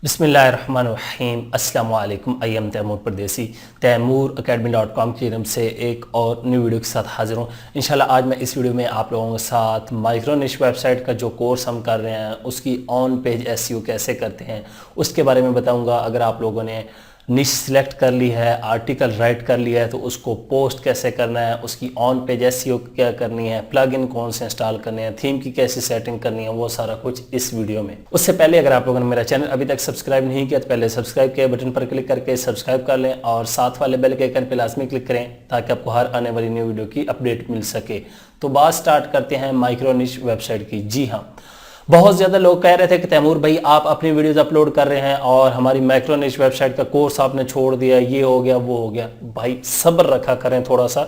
बिस्मिल्लाहिर्रहमानिर्रहीम अस्सलाम वालेकुम। आई एम तैमूर परदेसी तैमूर academy.com की तरफ से एक और न्यू वीडियो के साथ हाजिर हूँ। इंशाल्लाह आज मैं इस वीडियो में आप लोगों के साथ माइक्रो निश वेबसाइट का जो कोर्स हम कर रहे हैं उसकी ऑन पेज एसईओ कैसे करते हैं उसके बारे में बताऊँगा। अगर आप लोगों ने निश सिलेक्ट कर ली है, आर्टिकल राइट कर लिया है, तो उसको पोस्ट कैसे करना है, उसकी ऑन पेज एसईओ क्या करनी है, प्लग इन कौन से इंस्टॉल करने हैं, थीम की कैसे सेटिंग करनी है, वो सारा कुछ इस वीडियो में। उससे पहले अगर आप लोगों ने मेरा चैनल अभी तक सब्सक्राइब नहीं किया तो पहले सब्सक्राइब के बटन पर क्लिक करके सब्सक्राइब कर लें और साथ वाले बेल के आइकन पर लाजमी क्लिक करें ताकि आपको हर आने वाली न्यू वीडियो की अपडेट मिल सके। तो बात स्टार्ट करते हैं माइक्रो निश वेबसाइट की। जी हाँ, बहुत ज़्यादा लोग कह रहे थे कि तैमूर भाई आप अपनी वीडियोस अपलोड कर रहे हैं और हमारी माइक्रो निश वेबसाइट का कोर्स आपने छोड़ दिया, ये हो गया वो हो गया। भाई सब्र रखा करें थोड़ा सा,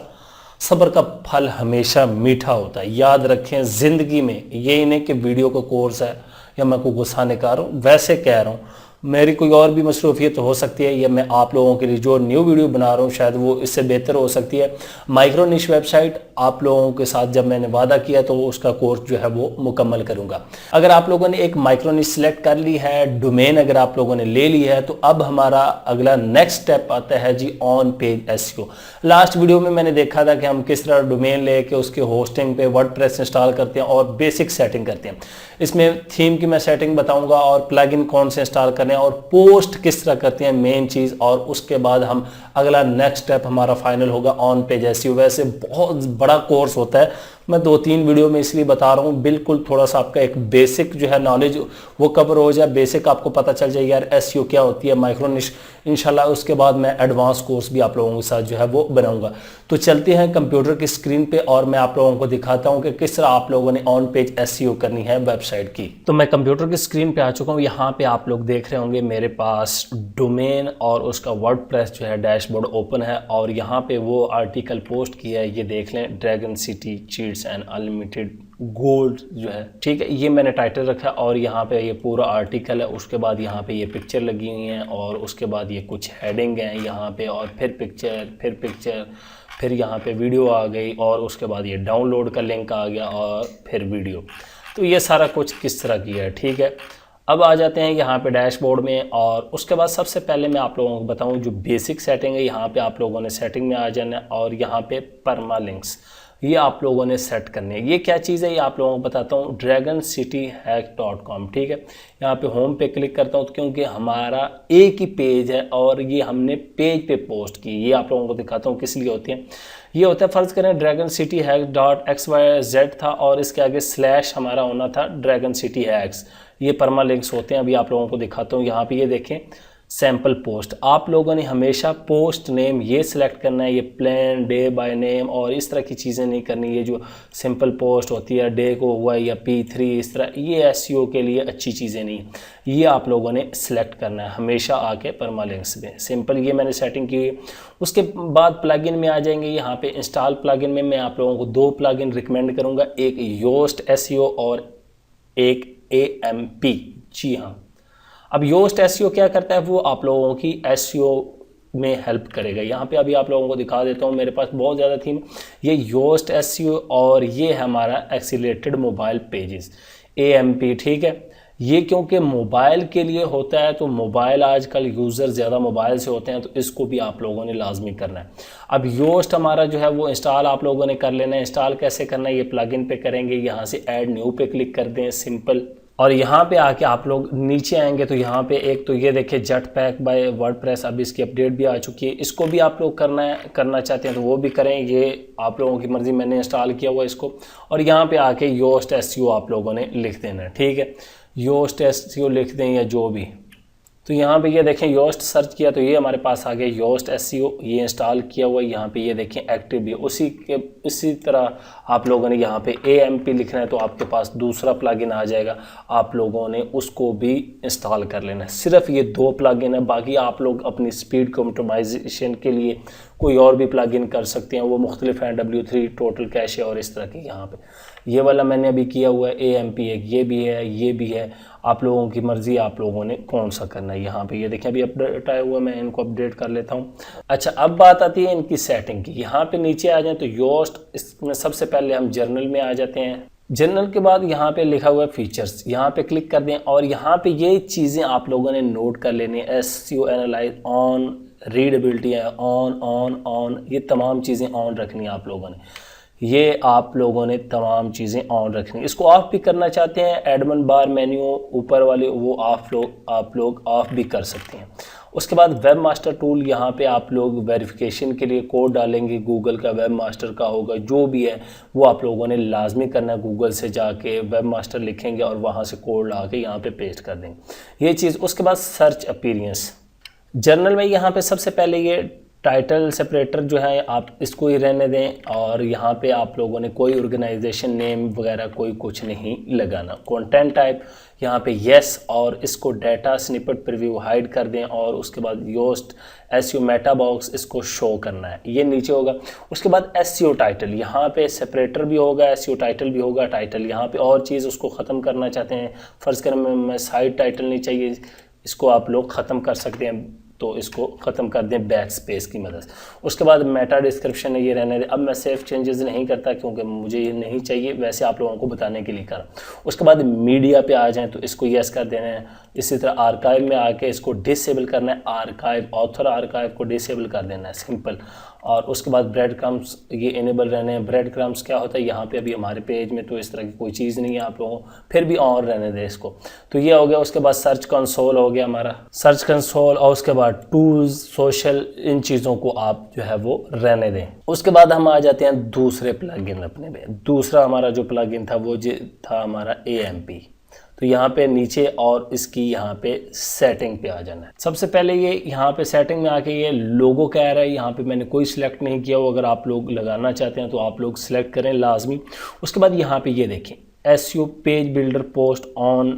सब्र का फल हमेशा मीठा होता है। याद रखें ज़िंदगी में ये नहीं कि वीडियो का कोर्स है या मैं को गुस्सा निकाल रहा हूँ, वैसे कह रहा हूँ। मेरी कोई और भी मसरूफियत हो सकती है या मैं आप लोगों के लिए जो न्यू वीडियो बना रहा हूँ शायद वो इससे बेहतर हो सकती है। माइक्रो निश वेबसाइट आप लोगों के साथ जब मैंने वादा किया तो उसका कोर्स जो है वो मुकम्मल करूँगा। अगर आप लोगों ने एक माइक्रो निश सिलेक्ट कर ली है, डोमेन अगर आप लोगों ने ले ली है, तो अब हमारा अगला नेक्स्ट स्टेप आता है जी on page SEO. Last video में मैंने देखा था कि हम किस तरह डोमेन लेके उसके होस्टिंग पे वर्डप्रेस इंस्टॉल करते हैं और बेसिक सेटिंग करते हैं। इसमें थीम की मैं सेटिंग बताऊंगा और प्लगइन कौन से इंस्टॉल करने हैं और पोस्ट किस तरह करते हैं मेन चीज़, और उसके बाद हम अगला नेक्स्ट स्टेप हमारा फाइनल होगा ऑन पेज एसईओ। वैसे बहुत बड़ा कोर्स होता है, मैं 2-3 वीडियो में इसलिए बता रहा हूँ, बिल्कुल थोड़ा सा आपका एक बेसिक जो है नॉलेज वो कवर हो जाए, बेसिक आपको पता चल जाए यार एसईओ क्या होती है, माइक्रो निश। इंशाल्लाह उसके बाद मैं एडवांस कोर्स भी आप लोगों के साथ जो है वो बनाऊंगा। तो चलते हैं कंप्यूटर की स्क्रीन पे और मैं आप लोगों को दिखाता हूँ कि किस तरह आप लोगों ने ऑन पेज एसईओ करनी है वेबसाइट की। तो मैं कंप्यूटर की स्क्रीन पे आ चुका हूँ। यहाँ पे आप लोग देख रहे होंगे मेरे पास डोमेन और उसका वर्डप्रेस जो है डैशबोर्ड ओपन है और यहाँ पे वो आर्टिकल पोस्ट किया है, ये देख लें, dragon city cheats and unlimited gold जो है, ठीक है, ये मैंने टाइटल रखा और यहाँ पे ये पूरा आर्टिकल है। उसके बाद यहाँ पे ये पिक्चर लगी हुई हैं और उसके बाद ये कुछ हेडिंग हैं यहाँ पे और फिर पिक्चर, फिर यहाँ पे वीडियो आ गई और उसके बाद ये डाउनलोड का लिंक आ गया और फिर वीडियो। तो ये सारा कुछ किस तरह किया है, ठीक है। अब आ जाते हैं यहाँ पे डैशबोर्ड में और उसके बाद सबसे पहले मैं आप लोगों को बताऊँ जो बेसिक सेटिंग है, यहाँ पे आप लोगों ने सेटिंग में आ जाना है और यहाँ पे परमा लिंक्स ये आप लोगों ने सेट करने हैं। ये क्या चीज़ है ये आप लोगों को बताता हूँ, dragoncityhack.com, ठीक है। यहाँ पे होम पे क्लिक करता हूँ क्योंकि हमारा एक ही पेज है और ये हमने पेज पे पोस्ट की। ये आप लोगों को दिखाता हूँ किस लिए होती है। ये होता है, फ़र्ज़ करें dragoncityhack.xyz था और इसके आगे स्लैश हमारा होना था ड्रैगन सिटी हैक्स। ये परमा लिंक्स होते हैं। अभी आप लोगों को दिखाता हूँ, यहाँ पे ये देखें सैम्पल पोस्ट। आप लोगों ने हमेशा पोस्ट नेम ये सिलेक्ट करना है, ये प्लान डे बाय नेम और इस तरह की चीज़ें नहीं करनी। ये जो सिंपल पोस्ट होती है डे को हुआ या P3 इस तरह, ये एसईओ के लिए अच्छी चीज़ें नहीं। ये आप लोगों ने सिलेक्ट करना है हमेशा आके परमालिंक्स में। सिंपल ये मैंने सेटिंग की हुई। उसके बाद प्लगइन में आ जाएंगे। यहाँ पे इंस्टॉल प्लगइन में मैं आप लोगों को 2 प्लगइन रिकमेंड करूँगा, एक योस्ट एसईओ और एक AMP। जी हाँ, अब योस्ट एसईओ क्या करता है, वो आप लोगों की एसईओ में हेल्प करेगा। यहाँ पे अभी आप लोगों को दिखा देता हूँ, मेरे पास बहुत ज़्यादा थीम। ये योस्ट एसईओ और ये है हमारा एक्सीलरेटेड मोबाइल पेजेस AMP, ठीक है। ये क्योंकि मोबाइल के लिए होता है तो मोबाइल आजकल यूज़र ज़्यादा मोबाइल से होते हैं तो इसको भी आप लोगों ने लाजमी करना है। अब योस्ट हमारा जो है वो इंस्टॉल आप लोगों ने कर लेना है। इंस्टॉल कैसे करना है, ये प्लगइन पे करेंगे, यहाँ से ऐड न्यू पे क्लिक कर दें, सिंपल। और यहाँ पे आके आप लोग नीचे आएंगे तो यहाँ पे एक तो ये देखिए जेटपैक बाय वर्डप्रेस, अब इसकी अपडेट भी आ चुकी है। इसको भी आप लोग करना चाहते हैं तो वो भी करें, ये आप लोगों की मर्ज़ी, मैंने इंस्टॉल किया हुआ इसको। और यहाँ पे आके योस्ट एसईओ आप लोगों ने लिख देना है, ठीक है। योस्ट एसईओ लिख दें या जो भी। तो यहाँ पे ये देखें योस्ट सर्च किया तो ये हमारे पास आ गया योस्ट एसईओ, ये इंस्टॉल किया हुआ है। यहाँ पे ये देखें एक्टिव भी इसी तरह आप लोगों ने यहाँ पे AMP लिखना है तो आपके पास दूसरा प्लगइन आ जाएगा, आप लोगों ने उसको भी इंस्टॉल कर लेना है। सिर्फ ये 2 प्लगइन है, बाकी आप लोग अपनी स्पीड कम्प्रोमाइजेशन के लिए कोई और भी प्लगइन कर सकते हैं, वो मुख्तलिफ हैं, W3 टोटल कैशे और इस तरह की। यहाँ पे ये वाला मैंने अभी किया हुआ है AMP, एक ये भी है, ये भी है, आप लोगों की मर्ज़ी आप लोगों ने कौन सा करना है। यहाँ पे ये देखें अभी अपडेट आया हुआ है, मैं इनको अपडेट कर लेता हूँ। अच्छा, अब बात आती है इनकी सेटिंग की। यहाँ पे नीचे आ जाएं तो योस्ट, इसमें सबसे पहले हम जर्नल में आ जाते हैं। जनरल के बाद यहाँ पे लिखा हुआ है फीचर्स, यहाँ पे क्लिक कर दें और यहाँ पे ये चीज़ें आप लोगों ने नोट कर लेनी है। एसईओ एनालाइज ऑन, रीडेबिलिटी है ऑन, ये तमाम चीज़ें ऑन रखनी है आप लोगों ने, ये आप लोगों ने तमाम चीज़ें ऑन रखनी। इसको ऑफ भी करना चाहते हैं, एडमिन बार मेन्यू ऊपर वाले वो आप लोग ऑफ भी कर सकते हैं। उसके बाद वेब मास्टर टूल, यहाँ पे आप लोग वेरिफिकेशन के लिए कोड डालेंगे, गूगल का वेब मास्टर का होगा, जो भी है वो आप लोगों ने लाजमी करना है। गूगल से जाके वेब मास्टर लिखेंगे और वहाँ से कोड ला के यहाँ पे पेस्ट कर देंगे, ये चीज़। उसके बाद सर्च अपीयरेंस, जर्नल में यहाँ पे सबसे पहले ये टाइटल सेपरेटर जो है आप इसको ही रहने दें, और यहाँ पे आप लोगों ने कोई ऑर्गेनाइजेशन नेम वगैरह कोई कुछ नहीं लगाना। कंटेंट टाइप यहाँ पे यस, और इसको डाटा स्निपेट प्रीव्यू हाइड कर दें, और उसके बाद योस्ट एसईओ मेटा बॉक्स इसको शो करना है, ये नीचे होगा। उसके बाद एसईओ टाइटल, यहाँ पे सेपरेटर भी होगा, एसईओ टाइटल भी होगा। टाइटल यहाँ पे और चीज़ उसको ख़त्म करना चाहते हैं, फ़र्ज़ करें मैं साइड टाइटल नहीं चाहिए, इसको आप लोग ख़त्म कर सकते हैं, तो इसको ख़त्म कर दें बैक स्पेस की मदद। उसके बाद मेटा डिस्क्रिप्शन है, ये रहने दें। अब मैं सेफ चेंजेस नहीं करता क्योंकि मुझे ये नहीं चाहिए, वैसे आप लोगों को बताने के लिए कर। उसके बाद मीडिया पे आ जाएं तो इसको यस कर देना है। इसी तरह आर्काइव में आके इसको डिसेबल करना है, आर्काइव ऑथर आर्काइव को डिसेबल कर देना है, सिंपल। और उसके बाद ब्रेड क्रम्स ये इनेबल रहने हैं। ब्रेड क्रम्स क्या होता है, यहाँ पे अभी हमारे पेज में तो इस तरह की कोई चीज़ नहीं है, आप लोगों फिर भी ऑन रहने दें इसको, तो ये हो गया। उसके बाद सर्च कंसोल हो गया हमारा, सर्च कंसोल, और उसके बाद टूल्स, सोशल, इन चीज़ों को आप जो है वो रहने दें। उसके बाद हम आ जाते हैं दूसरे प्लगइन अपने पे। दूसरा हमारा जो प्लगइन था वो था हमारा AMP, तो यहाँ पे नीचे और इसकी यहाँ पे सेटिंग पे आ जाना है। सबसे पहले ये यहाँ पे सेटिंग में आके ये लोगो कह रहा है, यहाँ पे मैंने कोई सिलेक्ट नहीं किया हो, अगर आप लोग लगाना चाहते हैं तो आप लोग सिलेक्ट करें लाजमी। उसके बाद यहाँ पे ये देखें SEO page builder post on,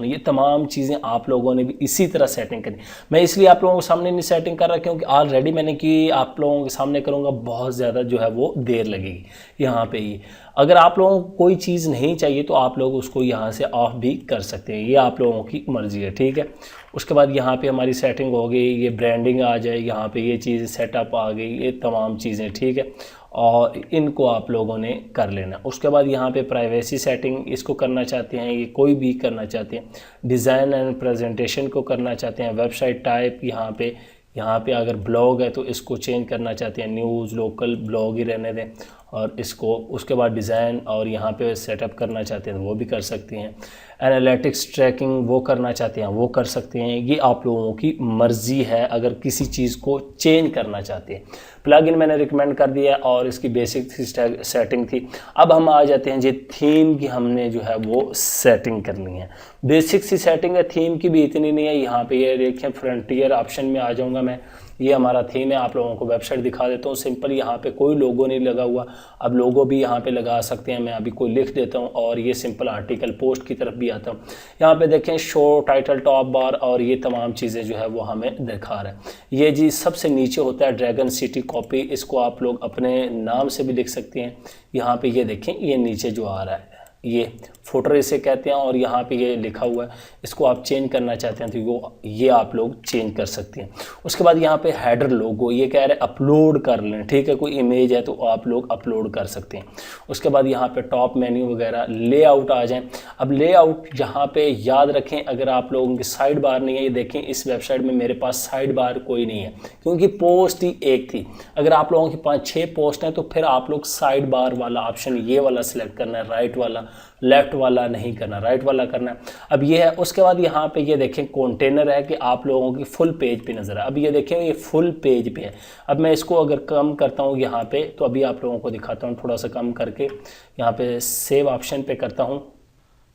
ये तमाम चीज़ें आप लोगों ने भी इसी तरह सेटिंग करनी। मैं इसलिए आप लोगों के सामने नहीं सेटिंग कर रहा क्योंकि ऑलरेडी मैंने की, आप लोगों के सामने करूँगा बहुत ज़्यादा जो है वो देर लगेगी यहाँ पे ही। अगर आप लोगों को कोई चीज़ नहीं चाहिए तो आप लोग उसको यहाँ से ऑफ भी कर सकते हैं, ये आप लोगों की मर्ज़ी है, ठीक है। उसके बाद यहाँ पे हमारी सेटिंग हो गई, ये ब्रांडिंग आ जाए, यहाँ पे ये चीज़ सेटअप आ गई, ये तमाम चीज़ें, ठीक है, और इनको आप लोगों ने कर लेना। उसके बाद यहाँ पे प्राइवेसी सेटिंग इसको करना चाहते हैं, ये कोई भी करना चाहते हैं। डिज़ाइन एंड प्रेजेंटेशन को करना चाहते हैं। वेबसाइट टाइप यहाँ पे अगर ब्लॉग है तो इसको चेंज करना चाहते हैं, न्यूज़ लोकल ब्लॉग ही रहने दें, और इसको उसके बाद डिज़ाइन और यहाँ पे सेटअप करना चाहते हैं वो भी कर सकते हैं। एनालिटिक्स ट्रैकिंग वो करना चाहते हैं वो कर सकते हैं, ये आप लोगों की मर्ज़ी है अगर किसी चीज़ को चेंज करना चाहते हैं। प्लगइन मैंने रिकमेंड कर दिया और इसकी बेसिक सेटिंग थी। अब हम आ जाते हैं जी थीम की, हमने जो है वो सेटिंग करनी है। बेसिक सी सेटिंग है, थीम की भी इतनी नहीं है। यहाँ पे ये देखें फ्रंटियर ऑप्शन में आ जाऊँगा मैं, ये हमारा थीम है। आप लोगों को वेबसाइट दिखा देता हूँ सिंपल, यहाँ पे कोई लोगो नहीं लगा हुआ, अब लोगो भी यहाँ पे लगा सकते हैं। मैं अभी कोई लिख देता हूँ और ये सिंपल आर्टिकल पोस्ट की तरफ भी आता हूँ। यहाँ पे देखें शो टाइटल टॉप बार और ये तमाम चीज़ें जो है वो हमें दिखा रहा है। ये जी सबसे नीचे होता है ड्रैगन सिटी कॉपी, इसको आप लोग अपने नाम से भी लिख सकते हैं। यहाँ पे ये देखें ये नीचे जो आ रहा है ये फुटर इसे कहते हैं, और यहाँ पे ये लिखा हुआ है, इसको आप चेंज करना चाहते हैं तो ये आप लोग चेंज कर सकते हैं। उसके बाद यहाँ पे हेडर लोगो, ये कह रहे हैं अपलोड कर लें, ठीक है, कोई इमेज है तो आप लोग अपलोड कर सकते हैं। उसके बाद यहाँ पे टॉप मेन्यू वगैरह, लेआउट आ जाएं। अब लेआउट यहाँ पे याद रखें, अगर आप लोगों की साइड बार नहीं है, ये देखें इस वेबसाइट में मेरे पास साइड बार कोई नहीं है क्योंकि पोस्ट ही एक थी। अगर आप लोगों की 5-6 पोस्ट हैं तो फिर आप लोग साइड बार वाला ऑप्शन ये वाला सिलेक्ट करना है, राइट वाला, लेफ्ट वाला नहीं करना, राइट वाला करना है। अब ये है। उसके बाद यहाँ पे ये देखें कंटेनर है कि आप लोगों की फुल पेज पे नज़र है। अब ये देखें ये फुल पेज पे है। अब मैं इसको अगर कम करता हूँ यहाँ पे, तो अभी आप लोगों को दिखाता हूँ, थोड़ा सा कम करके यहाँ पे सेव ऑप्शन पे करता हूँ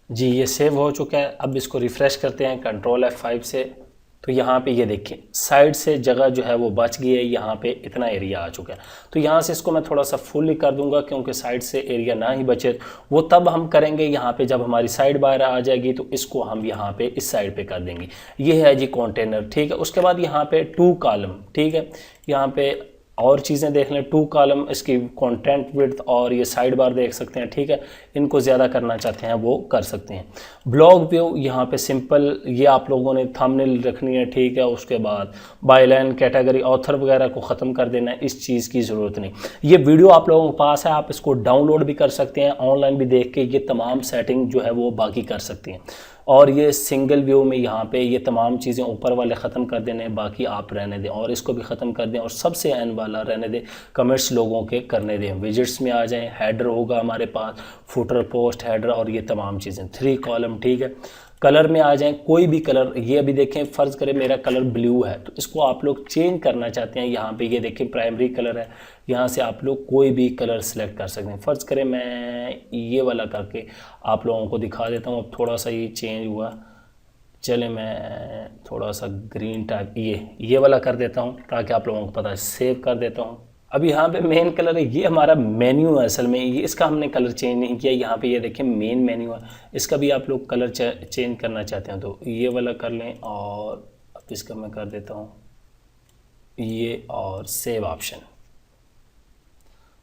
जी, ये सेव हो चुका है। अब इसको रिफ़्रेश करते हैं Ctrl F5 से, तो यहाँ पे ये देखें साइड से जगह जो है वो बच गई है, यहाँ पे इतना एरिया आ चुका है। तो यहाँ से इसको मैं थोड़ा सा फुल कर दूंगा क्योंकि साइड से एरिया ना ही बचे, वो तब हम करेंगे यहाँ पे जब हमारी साइड बार आ जाएगी तो इसको हम यहाँ पे इस साइड पे कर देंगे। ये है जी कंटेनर, ठीक है। उसके बाद यहाँ पे 2 कॉलम, ठीक है, यहाँ पे और चीज़ें देख लें, 2 कॉलम इसकी कंटेंट विड्थ और ये साइड बार देख सकते हैं, ठीक है। इनको ज़्यादा करना चाहते हैं वो कर सकते हैं। ब्लॉग व्यू यहाँ पे सिंपल, ये आप लोगों ने थंबनेल रखनी है, ठीक है। उसके बाद बायलाइन, कैटेगरी, ऑथर वगैरह को ख़त्म कर देना है, इस चीज़ की ज़रूरत नहीं। ये वीडियो आप लोगों के पास है, आप इसको डाउनलोड भी कर सकते हैं, ऑनलाइन भी देख के ये तमाम सेटिंग जो है वो बाकी कर सकते हैं। और ये सिंगल व्यू में यहाँ पे ये तमाम चीज़ें ऊपर वाले ख़त्म कर देने, बाकी आप रहने दें, और इसको भी ख़त्म कर दें, और सबसे एंड वाला रहने दें, कमेंट्स लोगों के करने दें। विजिट्स में आ जाएं, हेडर होगा हमारे पास, फुटर, पोस्ट, हेडर और ये तमाम चीज़ें, 3 कॉलम, ठीक है। कलर में आ जाएं, कोई भी कलर, ये अभी देखें फ़र्ज़ करें मेरा कलर ब्लू है, तो इसको आप लोग चेंज करना चाहते हैं, यहाँ पे ये देखें प्राइमरी कलर है, यहाँ से आप लोग कोई भी कलर सेलेक्ट कर सकते हैं। फ़र्ज़ करें मैं ये वाला करके आप लोगों को दिखा देता हूँ। अब थोड़ा सा ये चेंज हुआ, चले मैं थोड़ा सा ग्रीन टाइप ये वाला कर देता हूँ ताकि आप लोगों को पता है। सेव कर देता हूँ। अब यहाँ पे मेन कलर है, ये हमारा मेन्यू है असल में, ये इसका हमने कलर चेंज नहीं किया। यहाँ पे ये देखें मेन मेन्यू है, इसका भी आप लोग कलर चेंज करना चाहते हैं तो ये वाला कर लें, और अब इसका मैं कर देता हूँ ये, और सेव ऑप्शन।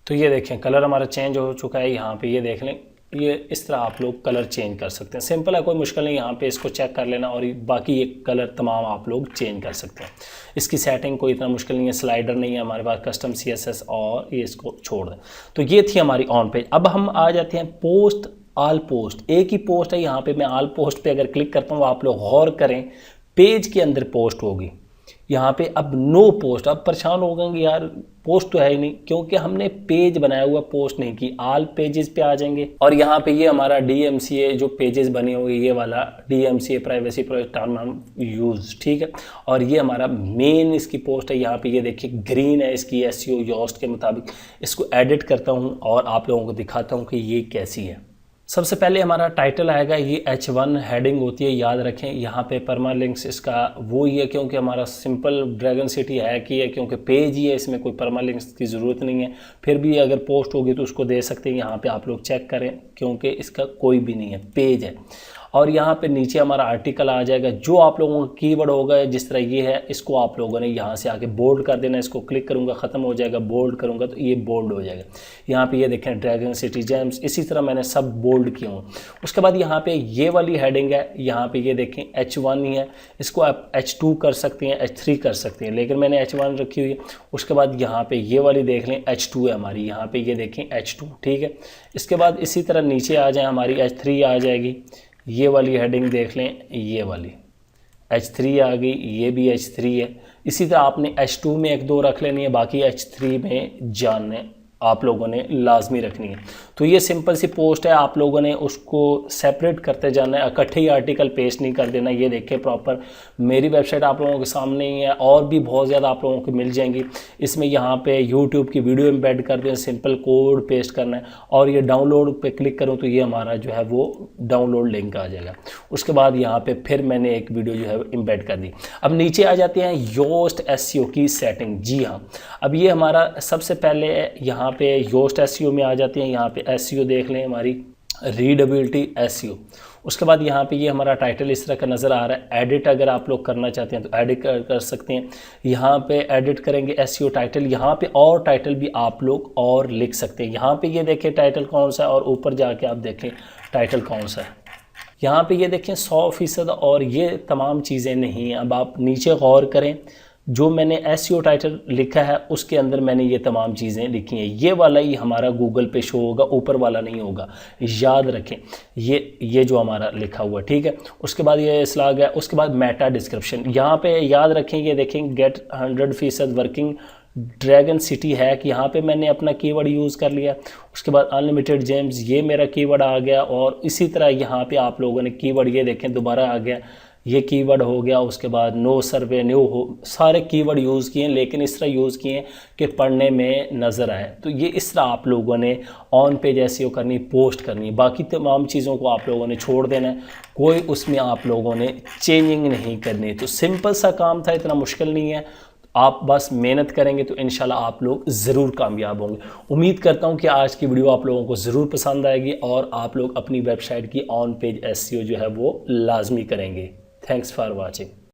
तो ये देखें कलर हमारा चेंज हो चुका है। यहाँ पे ये देख लें, ये इस तरह आप लोग कलर चेंज कर सकते हैं। सिंपल है, कोई मुश्किल नहीं। यहाँ पे इसको चेक कर लेना और बाकी ये कलर तमाम आप लोग चेंज कर सकते हैं। इसकी सेटिंग कोई इतना मुश्किल नहीं है, स्लाइडर नहीं है हमारे पास, कस्टम CSS, और ये इसको छोड़ दें। तो ये थी हमारी ऑन पेज। अब हम आ जाते हैं पोस्ट, ऑल पोस्ट। एक ही पोस्ट है, यहाँ पे मैं ऑल पोस्ट पे अगर क्लिक करता हूँ, आप लोग गौर करें, पेज के अंदर पोस्ट होगी। यहाँ पे अब नो पोस्ट। अब परेशान हो गएंगे यार पोस्ट तो है ही नहीं, क्योंकि हमने पेज बनाया हुआ, पोस्ट नहीं की। ऑल पेजेस पे आ जाएंगे और यहाँ पे ये हमारा DMCA जो पेजेस बने हुए, ये वाला DMCA privacy protect term use, ठीक है। और ये हमारा मेन इसकी पोस्ट है। यहाँ पे ये देखिए ग्रीन है इसकी SEO योस्ट के मुताबिक। इसको एडिट करता हूँ और आप लोगों को दिखाता हूँ कि ये कैसी है। सबसे पहले हमारा टाइटल आएगा, ये H1 हेडिंग होती है, याद रखें। यहाँ पे परमालिंक्स इसका वो ही है, क्योंकि हमारा सिंपल ड्रैगन सिटी है कि है, क्योंकि पेज ही है, इसमें कोई परमालिंक्स की ज़रूरत नहीं है। फिर भी अगर पोस्ट होगी तो उसको दे सकते हैं। यहाँ पे आप लोग चेक करें, क्योंकि इसका कोई भी नहीं है, पेज है। और यहाँ पे नीचे हमारा आर्टिकल आ जाएगा, जो आप लोगों का कीवर्ड होगा, जिस तरह ये है, इसको आप लोगों ने यहाँ से आके बोल्ड कर देना। इसको क्लिक करूँगा, ख़त्म हो जाएगा, बोल्ड करूँगा तो ये बोल्ड हो जाएगा। यहाँ पे ये देखें ड्रैगन सिटी जेम्स, इसी तरह मैंने सब बोल्ड किया हूँ। उसके बाद यहाँ पे ये वाली हेडिंग है, यहाँ पे ये देखें H1 ही है, इसको आप H2 कर सकते हैं, H3 कर सकते हैं, लेकिन मैंने H1 रखी हुई है। उसके बाद यहाँ पे ये वाली देख लें, H2 है हमारी, यहाँ पे ये देखें H2, ठीक है। इसके बाद इसी तरह नीचे आ जाए, हमारी H3 आ जाएगी। ये वाली हेडिंग देख लें, ये वाली H3 आ गई, ये भी H3 है। इसी तरह आपने H2 में 1-2 रख लेनी है, बाकी H3 में जानने आप लोगों ने लाजमी रखनी है। तो ये सिंपल सी पोस्ट है, आप लोगों ने उसको सेपरेट करते जाना है, इकट्ठे ही आर्टिकल पेस्ट नहीं कर देना। ये देखें प्रॉपर मेरी वेबसाइट आप लोगों के सामने ही है, और भी बहुत ज़्यादा आप लोगों को मिल जाएंगी। इसमें यहाँ पे YouTube की वीडियो एम्बेड कर दें, सिंपल कोड पेस्ट करना है, और ये डाउनलोड पे क्लिक करूँ तो ये हमारा जो है वो डाउनलोड लिंक आ जाएगा। उसके बाद यहाँ पे फिर मैंने एक वीडियो जो है एम्बेड कर दी। अब नीचे आ जाते हैं योस्ट SEO की सेटिंग। जी हाँ, अब ये हमारा सबसे पहले यहाँ पे योस्ट SEO में आ जाते हैं। यहाँ पे SEO देख लें, हमारी रीडेबिलिटी SEO। उसके बाद यहाँ पे ये हमारा टाइटल इस तरह का नज़र आ रहा है। एडिट अगर आप लोग करना चाहते हैं तो एडिट कर सकते हैं। यहाँ पे एडिट करेंगे SEO टाइटल, यहाँ पे और टाइटल भी आप लोग और लिख सकते हैं। यहाँ पे ये देखें टाइटल कौन सा है, और ऊपर जाके आप देखें टाइटल कौन सा है। यहाँ पे ये देखें 100%, और ये तमाम चीज़ें नहीं हैं। अब आप नीचे गौर करें, जो मैंने SEO टाइटल लिखा है उसके अंदर मैंने ये तमाम चीज़ें लिखी हैं। ये वाला ही हमारा गूगल पे शो होगा, ऊपर वाला नहीं होगा, याद रखें। ये जो हमारा लिखा हुआ, ठीक है। उसके बाद ये स्लैग है। उसके बाद मेटा डिस्क्रिप्शन, यहाँ पे याद रखें, ये देखें गेट 100% वर्किंग ड्रैगन सिटी है कि यहाँ पे मैंने अपना कीवर्ड यूज़ कर लिया। उसके बाद अनलिमिटेड जेम्स, ये मेरा कीवर्ड आ गया, और इसी तरह यहाँ पे आप लोगों ने कीवर्ड ये देखें दोबारा आ गया, ये कीवर्ड हो गया। उसके बाद नो सर्वे, न्यू हो, सारे कीवर्ड यूज़ किए, लेकिन इस तरह यूज़ किए कि पढ़ने में नज़र आए। तो ये इस तरह आप लोगों ने ऑन पेज SEO करनी, पोस्ट करनी। बाकी तमाम चीज़ों को आप लोगों ने छोड़ देना है, कोई उसमें आप लोगों ने चेंजिंग नहीं करनी। तो सिंपल सा काम था, इतना मुश्किल नहीं है। आप बस मेहनत करेंगे तो इंशाल्लाह आप लोग ज़रूर कामयाब होंगे। उम्मीद करता हूं कि आज की वीडियो आप लोगों को ज़रूर पसंद आएगी, और आप लोग अपनी वेबसाइट की ऑन पेज SEO जो है वो लाजमी करेंगे। Thanks for watching.